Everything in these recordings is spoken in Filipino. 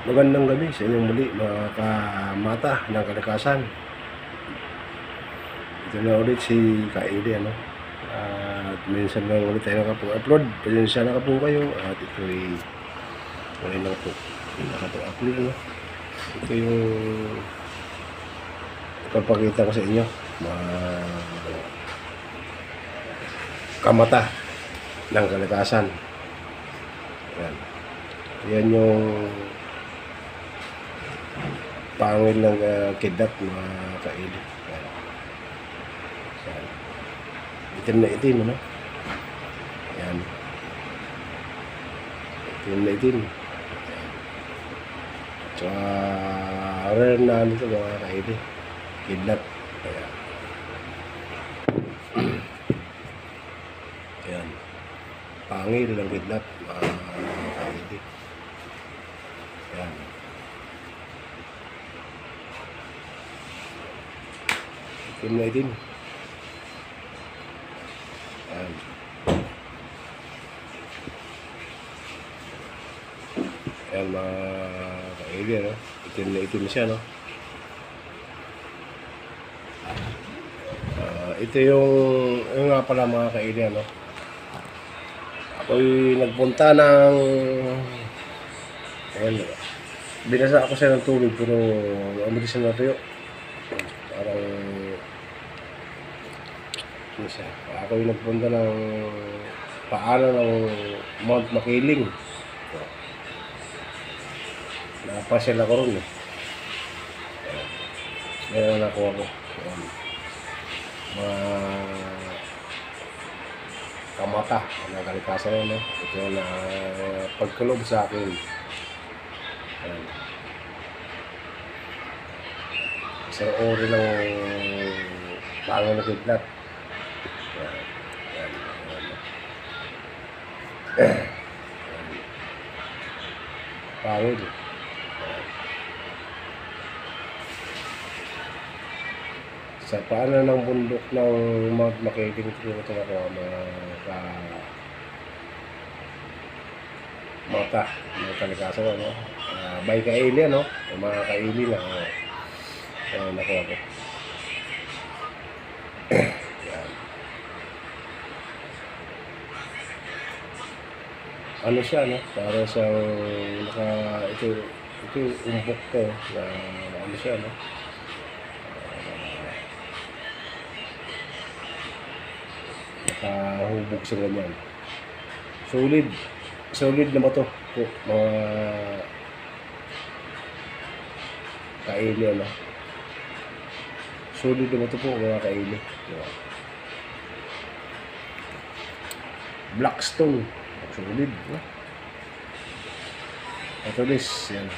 Magandang gabi sa inyong muli mga kamata ng kalikasan. Ito na ulit si Kaili, ano? At minsan lang ulit tayo nakapag-upload. Pasensya na po kayo. At ito'y wala lang po nakapag-upload, ano? Ito yung ipapakita ko sa inyo mga kamata ng kalikasan. Yan. Yan yung pangil ng kidnap mga Kaili. Yan. Itim na itim, ano? Yan. Itim na itim. Tsaka rare na ano ito mga Kaili. Kidnap. Ayan. Ayan. Pangil ng kidnap mga Kaili. Ayan. Itim na itim. Ayan. Ayan mga Kaili, no? Itim na itim siya, no? Ito yung nga pala mga Kaili, no? Ako'y nagpunta ng ayan, binasa ako siya ng tubig pero ano din siya natuyo. Parang ano siya. Ako'y nagpunta ng paanan ng Mount Makiling. Napasyal ako ron, eh. Meron na nakuha ko. Mga kamata ng kalikasan, no? Ito na pagkulob sa akin. Ayan. Isang ori ng pangil na kidnap. Ayan. Ayan. Ayan. Pangil. Sa paanan ng bundok ng Mount Makiling, ito ako mga mata ng kalikasan, ano? By Kaili, ano? Mga Kaili na nakuha ko. Yan. Ano siya, no? Para sa ito umbok ko na ano siya, no? Nakahubog sa ganyan. Solid na ba ito po mga Kaili, ano? Solid na ba ito po mga Kaili? Diba? Blackstone, solid, no? Ito this, yan.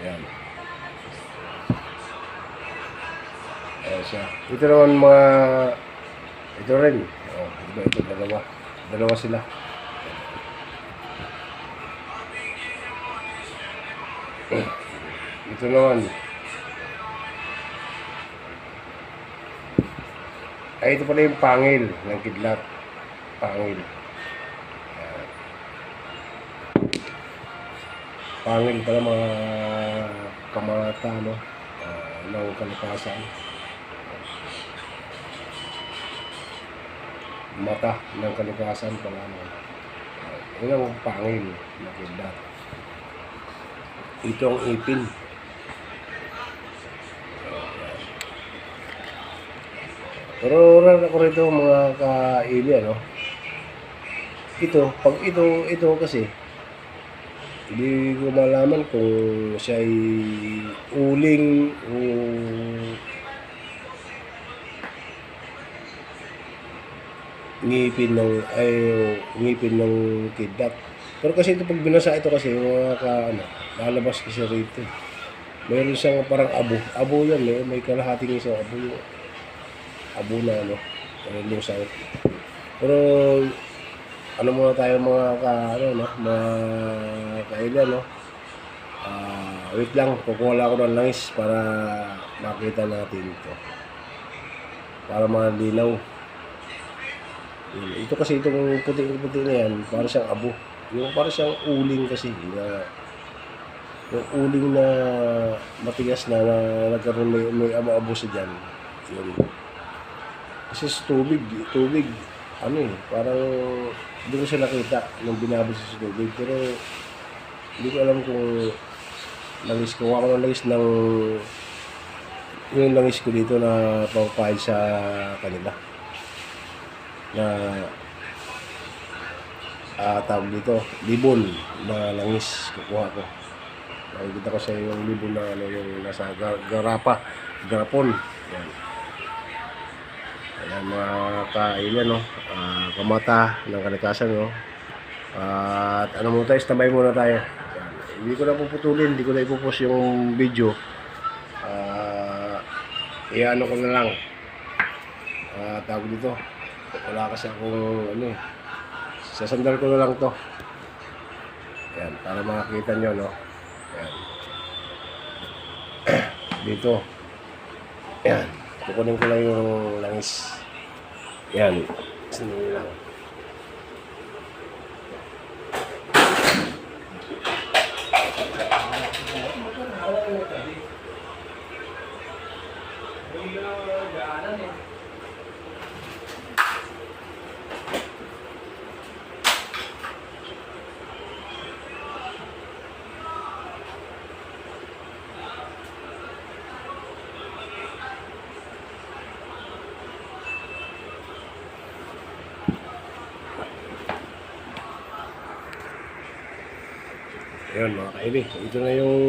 Yan. Ayan siya. Ito naman mga ito rin. Oh, ito dalawa. Dalawa sila. Ito naman. Ay, ito pala yung pangil ng kidlat. Pangil. Ayan. Pangil pala mga kamata, no? Ng kalikasan. Mata ng kalikasan pala, no? Yun ang pangil na kidlat. Ito ang ipin. Pero oral ako rito mga Kaili, ano? Pag ito kasi hindi ko malaman kung siya ay uling o ngipin ng kidnap. Pero kasi ito pag binasa ito kasi mga lalabas kasi rito. Meron siyang parang abo yan, eh. May kalahating isang abo yung abo na, ano, lusaw. Pero ano muna tayo mga mga Kaili, no? Wait lang, kukuha ako ng langis para makita natin ito. Para malinaw. Ito kasi itong puti na yan, para siyang abo. Yung para siyang uling kasi na yung uling na matigas na nagkaroon may abo-abo sa dyan. Yun. Kasi sa tubig, ano eh, parang hindi ko siya nakita nung binabasa sa tubig. Pero hindi ko alam kung langis ko. Ako ng langis ng yung langis ko dito na papayad sa kanila. Na tawag dito, libon na langis kukuha ko. Nakikita ko sa yung libon na ano, yung nasa garapon. Yan. Ayan mga kailan, no? Kamata ng kalikasan, no? At ano muna tayo, tambay muna tayo. Ayan. Hindi ko na puputulin, hindi ko na ipopost yung video. Iano ko na lang. Tawag dito. Wala kasi akong ano eh. Sasandal ko na lang to. Ayan, para makakita nyo, no? Ayan. Dito. Ayan. Kukunin ko lang yung langis. Ayan. Sandali lang. Ayan mga kaili, ito na yung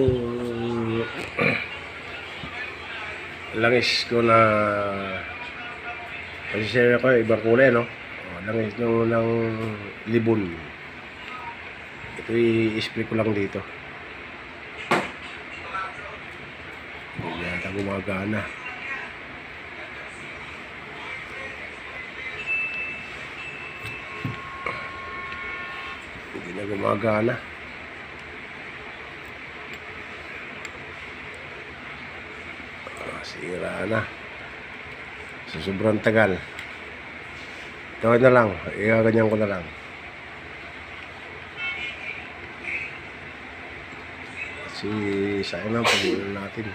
langis ko na kasi ko ibang kulay, no? Langis ng libon. Ito i-spray ko lang dito. Hindi yata gumagana. Hindi na gumagana. Sira na. So, sobrang tagal. Tawad na lang. Igaganyan ko na lang. Kasi sayang lang pag-ulan natin.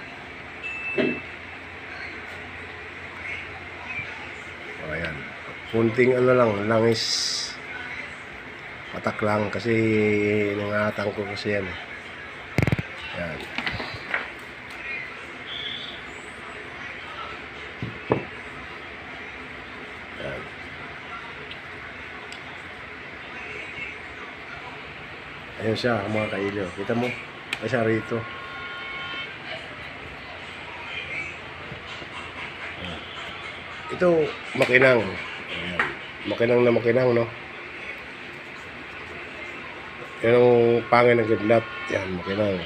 Ayan. Kunting ano lang. Langis. Patak lang. Kasi nangatang ko kasi yan. Ayan. Ayan siya mga kailo. Kita mo? Ay siya rito. Ito makinang. Ayan. Makinang na makinang, no? Yan ang pangin ng kidlat. Yan, makinang.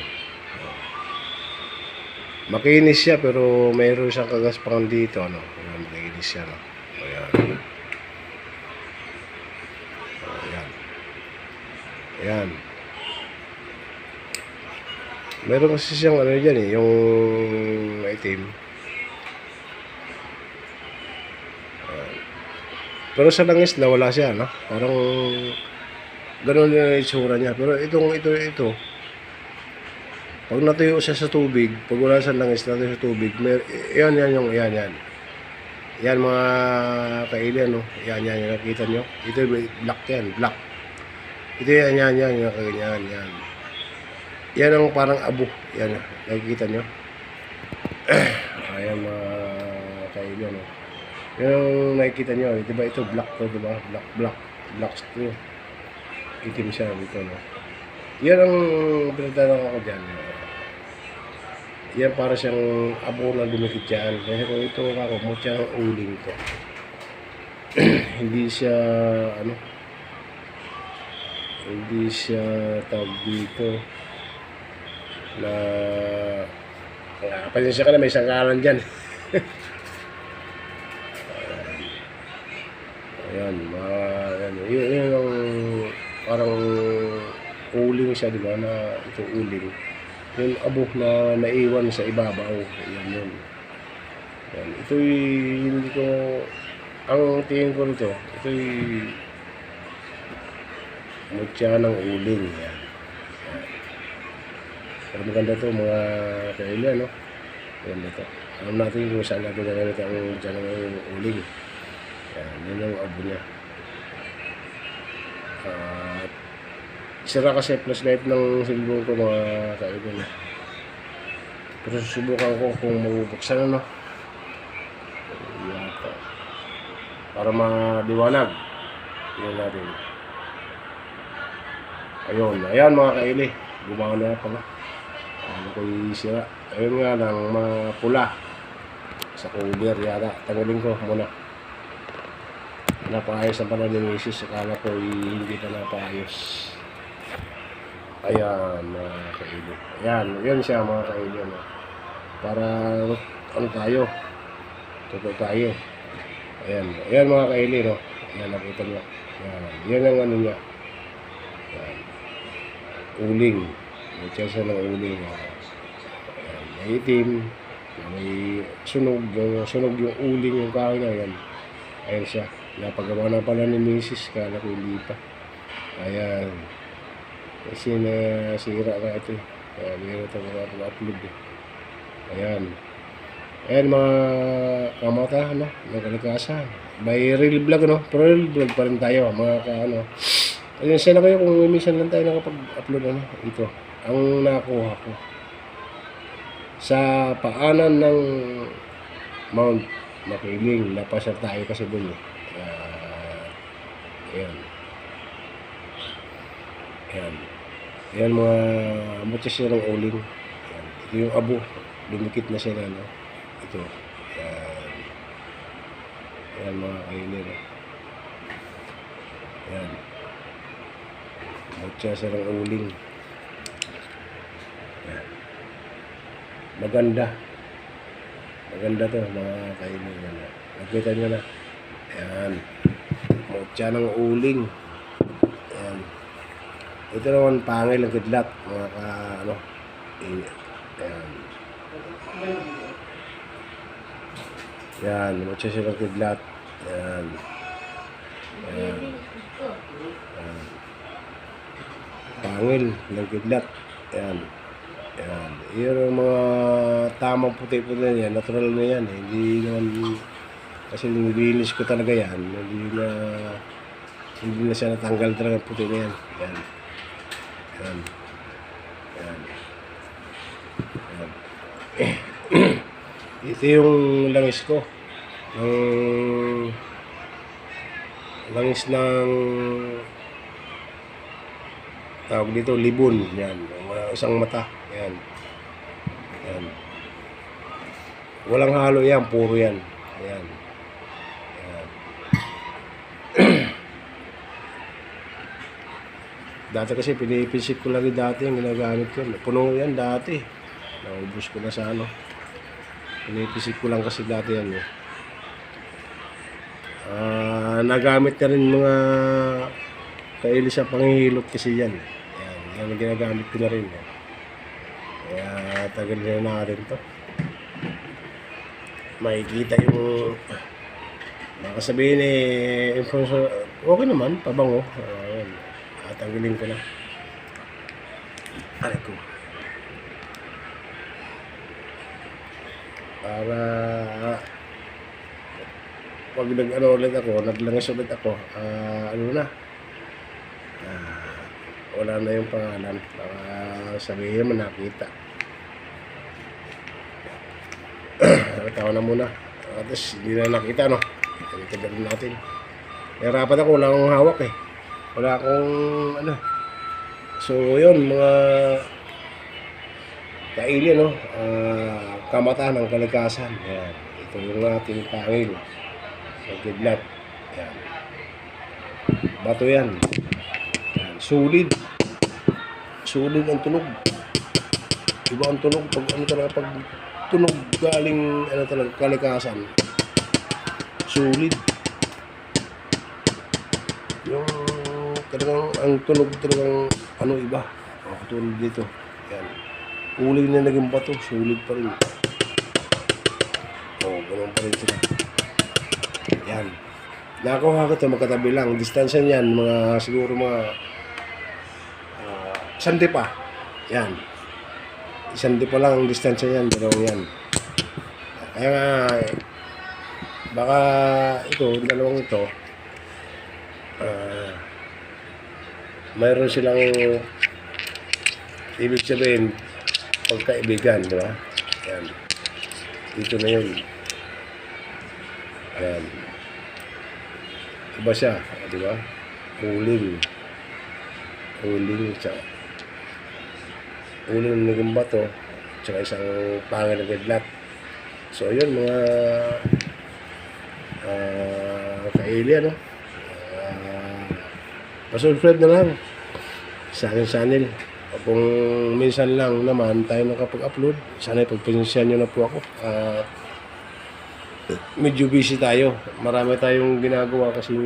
Makinis siya pero mayroon siyang kagaspangan dito, ano? Ayan, makinis siya, no? Ayan. Ayan. Ayan. Meron kasi siyang ano dyan eh, yung itim. Pero sa langis na wala siya, no? Parang gano'n din ang itsura niya. Pero ito. Pag natuyo siya sa tubig, pag wala sa langis, natuyo sa tubig, yan. Yan mga kailan, no? Yan, nakikita nyo? Ito, black yan, black. Ito yan, yan. Yan ang parang abo. Yan, nakikita nyo? Ayan mga kailan, no? Yan ang nakikita nyo. Diba ito, black to, diba? Black to. Itim siya dito, no? Yan ang pinagtanong ako dyan. Yan para siyang abo na dumikit dyan. Kasi kung ito ako, mutya ang uling ko. Hindi siya, hindi siya tawag dito na pasensya ka na, may sangkalan dyan. Ayan, yun ang parang uling siya, di ba, na itong uling. Yung abo na naiwan sa ibabaw. Ayan yun. Ayan. Ito'y hindi ko, ang tingin ko nito, ito'y Mutya ng uling. Yan. Pero maganda to mga kaili, no? Maganda to. Alam natin kung saan natin gagamit ang mutya ng uling. Yan, yun yung abo niya. At sira kasi flashlight ng cellphone ko mga kaili. Pero susubukan ko kung mabubuksan, ano? Yata. Para maliwanag. Yun natin. Ayun. Ayan mga kaili. Gumawa na pala. Ano ko sira. Ayun nga lang mapula. Sa cover yata. Tanggalin ko muna. Napaayos ang pala ni Mrs. Akala ko hindi pa napaayos. Ayan mga kaili. Ayan. Yan siya mga kaili. Ano. Para ano tayo. Totoo tayo. Ayan. Ayan mga kaili. No? Ayan nakita nyo. Ayan. Yan ang ano niya. Ayan. Uling. May tiyasa ng uling. Ayan. May itim. May sunog. Sunog yung uling yung kahoy na. Ayan. Ayan siya. Napagawa na pala ni Mrs. Kala ko hindi pa. Ayan. Kasi nasira ka ito. Ayan. Meron ito mga upload. Ayan. Ayan mga kamata, ano, mga kalikasan. By real vlog, no? Pero real vlog pa rin tayo, mga ano. Ayun, sana kayo kung minsan lang tayo nakapag-upload, ano, ito. Ang nakuha ko. Sa paanan ng Mount Makiling, napasar tayo kasi dun, eh. Ayan. Ayan. Ayan mga muchas siya ng uling. Ayan. Ito yung abo. Dumikit na siya, no? Ito. Ayan. Ayan mga kainin. Ayan. Mutya siya ng uling. Ayan. Maganda. Maganda to mga kainin. Nakita nyo na. Ayan. Mutya ng uling. Ayan. Ito naman pangil ang kidlat. Mga ka, ano. Ayan. Yan, mutya siya ng kidlat. Yan. Yan. Yan. Pangil ng kidlat. Yan. Yan. Yan ang mga tamang puti-puti na yan. Natural na yan. Hindi naman, kasi nilinis ko talaga yan. Hindi na siya natanggal talaga puti na yan. Yan. Yan. Yan. Yan. Ito yung langis ko. Langis ng tawag dito, libon. Yan. Isang mata. Yan. Yan. Walang halo yan. Puro yan. Yan. Yan. Dati kasi pinipisik ko lagi dati yung ginagamit ko. Puno yan dati. Naubos ko na sa ano. Pinipisik ko lang kasi dati yan. Nagamit na rin mga kaili sa panghihilot kasi yan. Yan. Yan ang ginagamit ko na rin. Kaya tagal na natin to. Makikita yung baka sabihin okay naman, pabango. Ayan. Tanggalin ko na. Aray ko. Para pag nag-ano ulit ako, naglangis ulit ako, ano na, wala na yung pangalan. Para sabihin mo nakita. Tawa na muna. Tapos hindi na nakita, no? Itagal natin. Nahirapan ako, wala akong hawak eh. Wala akong ano. So yun mga kaili, no? Kamata ng kalikasan. Yan. Ito yung ating pangil. Sa kidlat. Yan. Bato yan. Yan. Solid. Solid ang tunog. Iba ang tunog. Pag ano talaga, pag tunog galing ano talaga, kalikasan. Solid. Yung talagang ang tunog talagang ano iba. Katulad dito. Yan. Uling na naging bato, sulit pa rin. Ganun pa rin sila. Yan. Nakakuha ko ito, magkatabi lang. Distansya niyan, mga siguro mga isang pa. Yan. Isang pa lang ang distansya yan, dalawang yan. Kaya nga, baka ito, dalawang ito, mayroon silang ibig sabihin, pagkaibigan, di ba? Yan. Dito na yun. Ayan. Iba siya, di ba? Uling. Uling, tsaka uling ng naging bato, tsaka isang pangil na kidlat. So, yun, mga ka-alien, no? Pa-subscribe na lang sa aking channel. Kung minsan lang naman tayo nakapag-upload, sana ipagpasensyahan nyo na po ako. Medyo busy tayo. Marami tayong ginagawa kasi